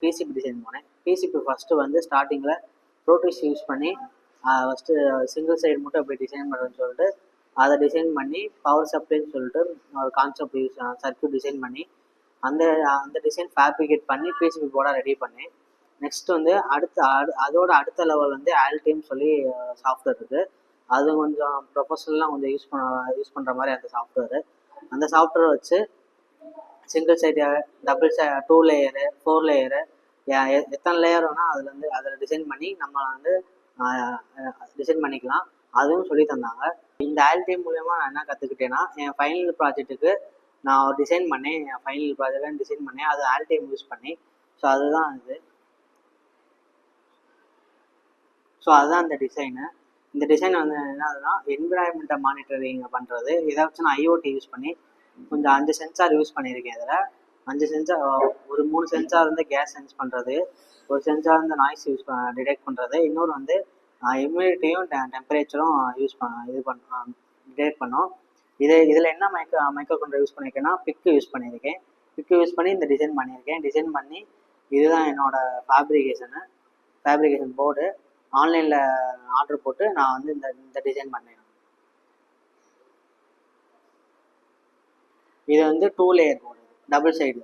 PCB design போனேன். PCB first வந்து ஸ்டார்டிங்கில் ப்ரோட்டிஸ் யூஸ் பண்ணி ஃபஸ்ட்டு சிங்கிள் சைடு மட்டும் அப்படி டிசைன் பண்ணுறேன்னு சொல்லிட்டு அதை டிசைன் பண்ணி பவர் சப்ளைன்னு சொல்லிட்டு ஒரு கான்செப்ட் யூஸ் சர்க்யூட் டிசைன் பண்ணி அந்த அந்த டிசைன் ஃபேப்ரிகேட் பண்ணி பிசிபி போர்டாக ரெடி பண்ணேன். நெக்ஸ்ட் வந்து அதோட அடுத்த லெவல் வந்து ஆல்டின்னு சொல்லி சாஃப்ட்வேர் இருக்குது. அது கொஞ்சம் ப்ரொஃபஷனலாக கொஞ்சம் யூஸ் பண்ணுற மாதிரி அந்த சாஃப்ட்வேர் வச்சு சிங்கிள் சைடு, டபுள் சை 2 லேயரு, 4 லேயரு, எத்தனை லேயர் வேணால் அதில் டிசைன் பண்ணி நம்ம வந்து டிசைன் பண்ணிக்கலாம். அதுவும் சொல்லி தந்தாங்க. இந்த ஆல்டி மூலயமா நான் என்ன கற்றுக்கிட்டேன்னா, என் ஃபைனல் ப்ராஜெக்ட்டுக்கு நான் ஒரு டிசைன் பண்ணேன். என் ஃபைனல் ப்ராஜெக்டாக டிசைன் பண்ணேன், அது ஆல்டிஎம் யூஸ் பண்ணி. ஸோ அதுதான் அந்த டிசைனு. இந்த டிசைன் வந்து என்னதுன்னா, என்விரான்மெண்ட்டை மானிட்டரிங் பண்ணுறது. இதை வச்சு நான் ஐஓடி யூஸ் பண்ணி கொஞ்சம் 5 சென்சார் யூஸ் பண்ணியிருக்கேன். இதில் 5 சென்சார், ஒரு 3 சென்சார் வந்து கேஸ் சென்ஸ் பண்ணுறது, ஒரு சென்சார் வந்து நாய்ஸ் டிடெக்ட் பண்ணுறது, இன்னொரு வந்து ஹியூமிடிட்டியும் டெம்பரேச்சரும் டிடெக்ட் பண்ணோம். இதில் என்ன மைக்ரோ கண்ட்ரோல் யூஸ் பண்ணியிருக்கேன்னா, பிக்கு யூஸ் பண்ணியிருக்கேன். பிக்கு யூஸ் பண்ணி இந்த டிசைன் பண்ணியிருக்கேன். டிசைன் பண்ணி இதுதான் என்னோடய ஃபேப்ரிகேஷன் போர்டு. ஆன்லைனில் ஆர்டர் போட்டு நான் வந்து இந்த டிசைன் பண்ணேன். இது வந்து 2 லேயர் போர்டு, டபுள் சைடு.